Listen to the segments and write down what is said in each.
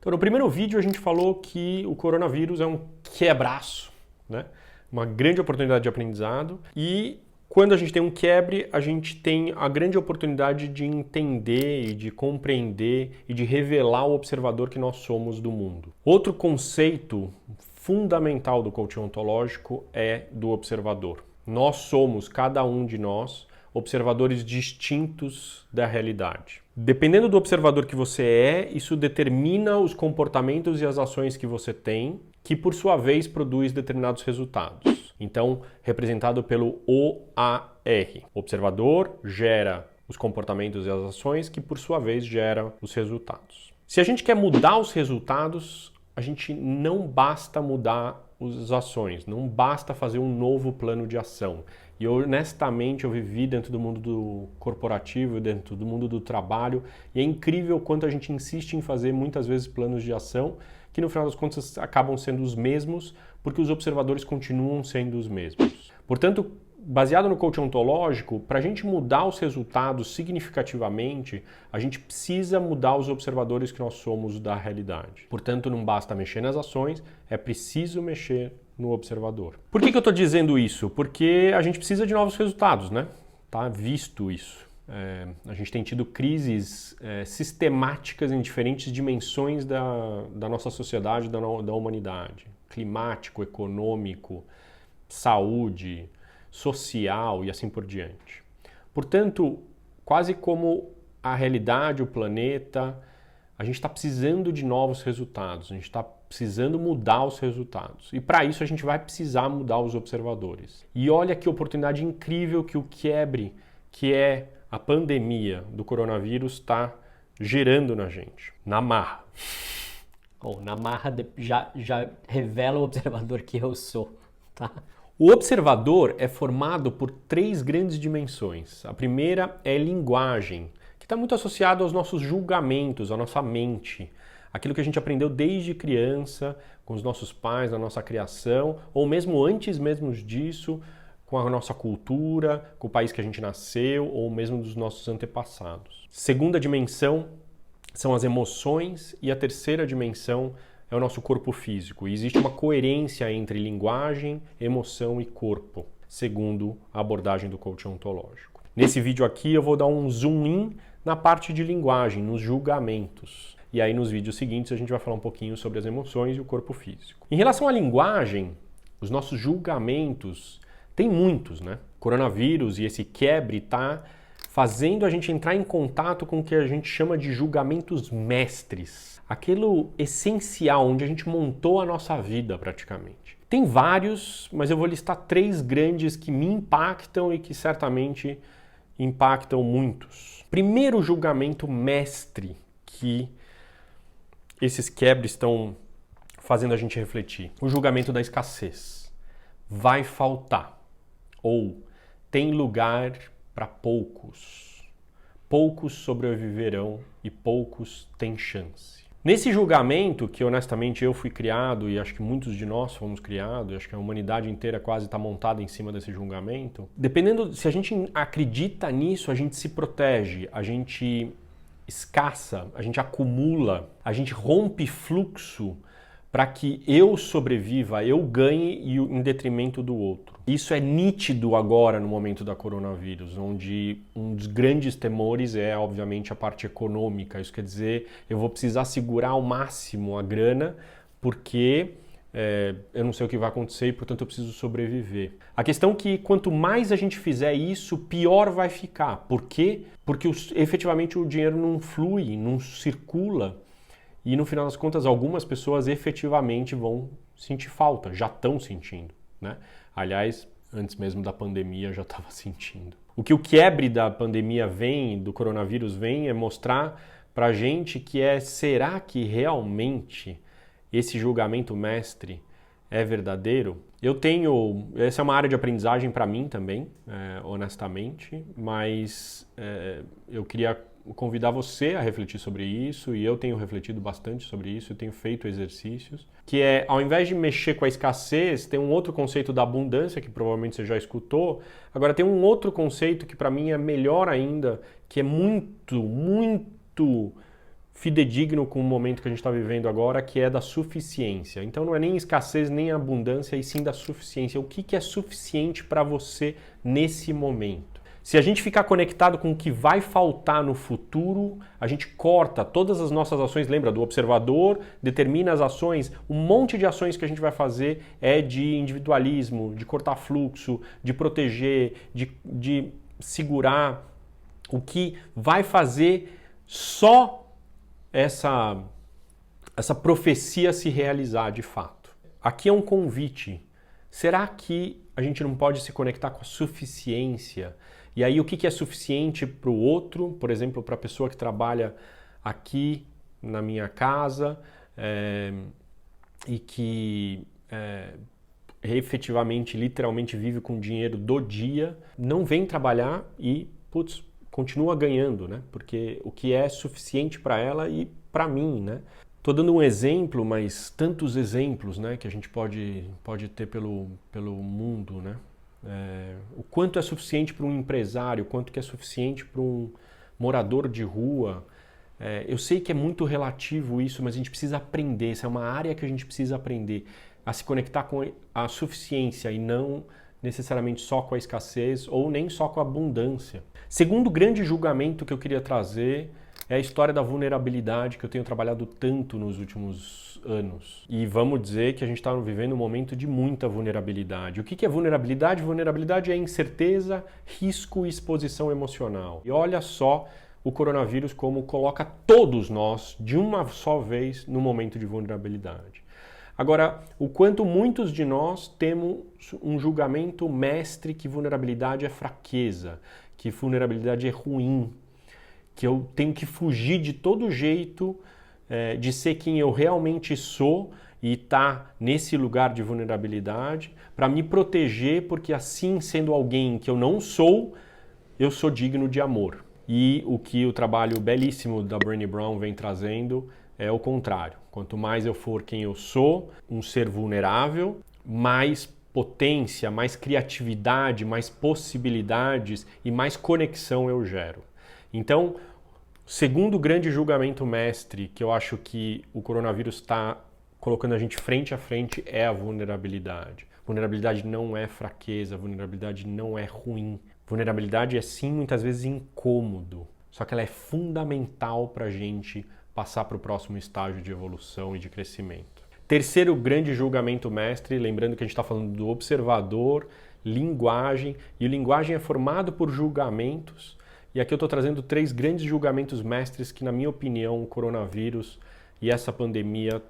Então, no primeiro vídeo a gente falou que o coronavírus é um quebraço, né? Uma grande oportunidade de aprendizado e quando a gente tem um quebre, a gente tem a grande oportunidade de entender e de compreender e de revelar o observador que nós somos do mundo. Outro conceito fundamental do coaching ontológico é do observador. Nós somos, cada um de nós, observadores distintos da realidade. Dependendo do observador que você é, isso determina os comportamentos e as ações que você tem, que por sua vez produz determinados resultados. Então, representado pelo OAR. Observador gera os comportamentos e as ações que por sua vez geram os resultados. Se a gente quer mudar os resultados, a gente não basta mudar as ações, não basta fazer um novo plano de ação. E honestamente eu vivi dentro do mundo do corporativo, dentro do mundo do trabalho, e é incrível quanto a gente insiste em fazer muitas vezes planos de ação que no final das contas acabam sendo os mesmos, porque os observadores continuam sendo os mesmos. Portanto, baseado no coaching ontológico, para a gente mudar os resultados significativamente, a gente precisa mudar os observadores que nós somos da realidade. Portanto, não basta mexer nas ações, é preciso mexer no observador. Por que eu estou dizendo isso? Porque a gente precisa de novos resultados, né? Tá visto isso. A gente tem tido crises sistemáticas em diferentes dimensões da nossa sociedade, da humanidade. Climático, econômico, saúde, social e assim por diante. Portanto, quase como a realidade, o planeta, a gente está precisando de novos resultados, a gente está precisando mudar os resultados. E para isso a gente vai precisar mudar os observadores. E olha que oportunidade incrível que o quebre, que é a pandemia do coronavírus, está gerando na gente. Na marra. Bom, na marra já revela o observador que eu sou, tá? O observador é formado por 3 grandes dimensões. A primeira é linguagem, que está muito associado aos nossos julgamentos, à nossa mente. Aquilo que a gente aprendeu desde criança, com os nossos pais, na nossa criação, ou mesmo antes mesmo disso, com a nossa cultura, com o país que a gente nasceu, ou mesmo dos nossos antepassados. Segunda dimensão são as emoções e a terceira dimensão é o nosso corpo físico. E existe uma coerência entre linguagem, emoção e corpo, segundo a abordagem do coaching ontológico. Nesse vídeo aqui eu vou dar um zoom in na parte de linguagem, nos julgamentos. E aí nos vídeos seguintes a gente vai falar um pouquinho sobre as emoções e o corpo físico. Em relação à linguagem, os nossos julgamentos, tem muitos, né? O coronavírus e esse quebre está fazendo a gente entrar em contato com o que a gente chama de julgamentos mestres. Aquilo essencial, onde a gente montou a nossa vida praticamente. Tem vários, mas eu vou listar 3 grandes que me impactam e que certamente impactam muitos. Primeiro julgamento mestre que esses quebres estão fazendo a gente refletir. O julgamento da escassez. Vai faltar. Ou tem lugar para poucos. Poucos sobreviverão e poucos têm chance. Nesse julgamento, que honestamente eu fui criado e acho que muitos de nós fomos criados, acho que a humanidade inteira quase está montada em cima desse julgamento, dependendo, se a gente acredita nisso, a gente se protege, a gente escassa, a gente acumula, a gente rompe fluxo para que eu sobreviva, eu ganhe em detrimento do outro. Isso é nítido agora no momento da coronavírus, onde um dos grandes temores é, obviamente, a parte econômica. Isso quer dizer, eu vou precisar segurar ao máximo a grana, porque eu não sei o que vai acontecer e, portanto, eu preciso sobreviver. A questão é que quanto mais a gente fizer isso, pior vai ficar. Por quê? Porque efetivamente o dinheiro não flui, não circula. E no final das contas, algumas pessoas efetivamente vão sentir falta, já estão sentindo, né? Aliás, antes mesmo da pandemia já estava sentindo. O que o quebre da pandemia do coronavírus vem, é mostrar pra gente que será que realmente esse julgamento mestre é verdadeiro? Essa é uma área de aprendizagem para mim também, honestamente, mas eu queria convidar você a refletir sobre isso, e eu tenho refletido bastante sobre isso, eu tenho feito exercícios, que ao invés de mexer com a escassez, tem um outro conceito da abundância, que provavelmente você já escutou. Agora tem um outro conceito que para mim é melhor ainda, que é muito, muito fidedigno com o momento que a gente está vivendo agora, que é da suficiência. Então não é nem escassez, nem abundância, e sim da suficiência. O que é suficiente para você nesse momento? Se a gente ficar conectado com o que vai faltar no futuro, a gente corta todas as nossas ações. Lembra do observador, determina as ações. Um monte de ações que a gente vai fazer é de individualismo, de cortar fluxo, de proteger, de segurar. O que vai fazer só essa profecia se realizar de fato. Aqui é um convite. Será que a gente não pode se conectar com a suficiência? E aí o que é suficiente para o outro, por exemplo, para a pessoa que trabalha aqui na minha casa e que efetivamente, literalmente vive com o dinheiro do dia, não vem trabalhar e, continua ganhando, né? Porque o que é suficiente para ela e para mim, né? Tô dando um exemplo, mas tantos exemplos, né, que a gente pode ter pelo mundo, né? O quanto é suficiente para um empresário, o quanto que é suficiente para um morador de rua. Eu sei que é muito relativo isso, mas a gente precisa aprender, essa é uma área que a gente precisa aprender a se conectar com a suficiência e não necessariamente só com a escassez ou nem só com a abundância. Segundo grande julgamento que eu queria trazer é a história da vulnerabilidade, que eu tenho trabalhado tanto nos últimos anos. E vamos dizer que a gente está vivendo um momento de muita vulnerabilidade. O que é vulnerabilidade? Vulnerabilidade é incerteza, risco e exposição emocional. E olha só o coronavírus como coloca todos nós de uma só vez no momento de vulnerabilidade. Agora, o quanto muitos de nós temos um julgamento mestre que vulnerabilidade é fraqueza, que vulnerabilidade é ruim, que eu tenho que fugir de todo jeito de ser quem eu realmente sou e estar nesse lugar de vulnerabilidade para me proteger, porque assim, sendo alguém que eu não sou, eu sou digno de amor. E o que o trabalho belíssimo da Brené Brown vem trazendo é o contrário. Quanto mais eu for quem eu sou, um ser vulnerável, mais potência, mais criatividade, mais possibilidades e mais conexão eu gero. Então, segundo grande julgamento mestre que eu acho que o coronavírus está colocando a gente frente a frente é a vulnerabilidade. Vulnerabilidade não é fraqueza, vulnerabilidade não é ruim. Vulnerabilidade é sim muitas vezes incômodo, só que ela é fundamental para a gente passar para o próximo estágio de evolução e de crescimento. Terceiro grande julgamento mestre, lembrando que a gente está falando do observador, linguagem, e linguagem é formado por julgamentos. E aqui eu estou trazendo 3 grandes julgamentos mestres que, na minha opinião, o coronavírus e essa pandemia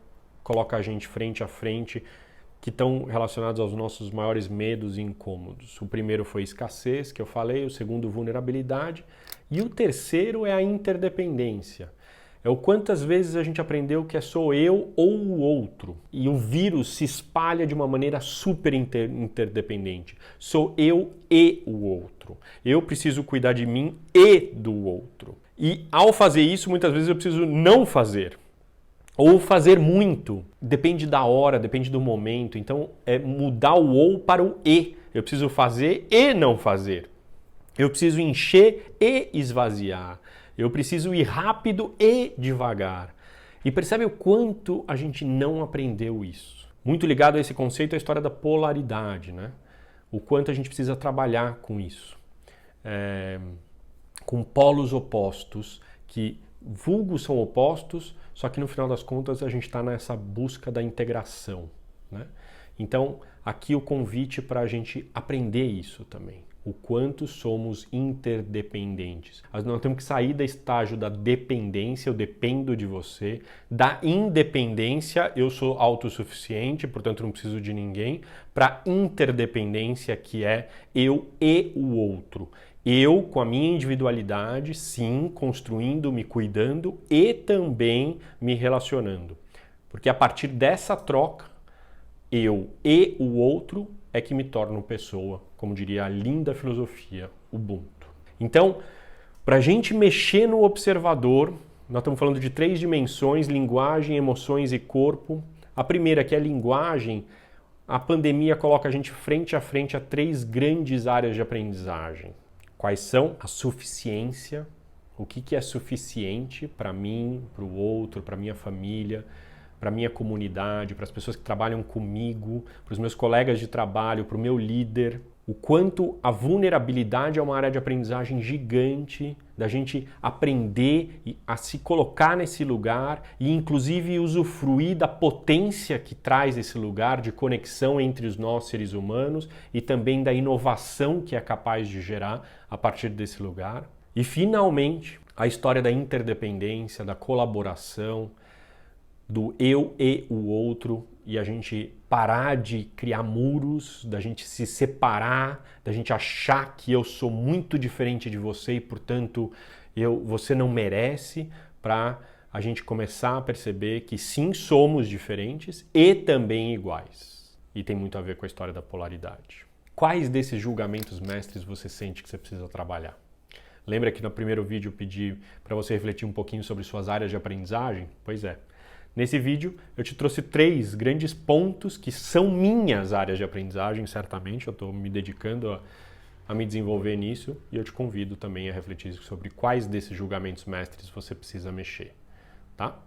coloca a gente frente a frente, que estão relacionados aos nossos maiores medos e incômodos. O primeiro foi escassez, que eu falei, o segundo, vulnerabilidade, e o terceiro é a interdependência. É o quantas vezes a gente aprendeu que é sou eu ou o outro. E o vírus se espalha de uma maneira super interdependente. Sou eu e o outro. Eu preciso cuidar de mim e do outro. E ao fazer isso, muitas vezes eu preciso não fazer. Ou fazer muito. Depende da hora, depende do momento. Então é mudar o ou para o e. Eu preciso fazer e não fazer. Eu preciso encher e esvaziar. Eu preciso ir rápido e devagar. E percebe o quanto a gente não aprendeu isso. Muito ligado a esse conceito é a história da polaridade, né? O quanto a gente precisa trabalhar com isso. Com polos opostos, que vulgos são opostos, só que no final das contas a gente está nessa busca da integração, né? Então, aqui o convite para a gente aprender isso também. O quanto somos interdependentes. Nós temos que sair do estágio da dependência, eu dependo de você, da independência, eu sou autossuficiente, portanto não preciso de ninguém, para interdependência, que é eu e o outro. Eu, com a minha individualidade, sim, construindo, me cuidando e também me relacionando. Porque a partir dessa troca, eu e o outro é que me torno pessoa, como diria a linda filosofia Ubuntu. Então, para a gente mexer no observador, nós estamos falando de 3 dimensões, linguagem, emoções e corpo. A primeira, que é a linguagem, a pandemia coloca a gente frente a 3 grandes áreas de aprendizagem. Quais são? A suficiência, O que é suficiente para mim, para o outro, para minha família, para minha comunidade, para as pessoas que trabalham comigo, para os meus colegas de trabalho, para o meu líder. O quanto a vulnerabilidade é uma área de aprendizagem gigante, da gente aprender a se colocar nesse lugar e inclusive usufruir da potência que traz esse lugar de conexão entre os nós seres humanos e também da inovação que é capaz de gerar a partir desse lugar. E finalmente, a história da interdependência, da colaboração, do eu e o outro, e a gente parar de criar muros, da gente se separar, da gente achar que eu sou muito diferente de você e, portanto, você não merece, para a gente começar a perceber que sim, somos diferentes e também iguais. E tem muito a ver com a história da polaridade. Quais desses julgamentos mestres você sente que você precisa trabalhar? Lembra que no primeiro vídeo eu pedi para você refletir um pouquinho sobre suas áreas de aprendizagem? Pois é. Nesse vídeo eu te trouxe 3 grandes pontos que são minhas áreas de aprendizagem, certamente. Eu estou me dedicando a me desenvolver nisso e eu te convido também a refletir sobre quais desses julgamentos mestres você precisa mexer, tá?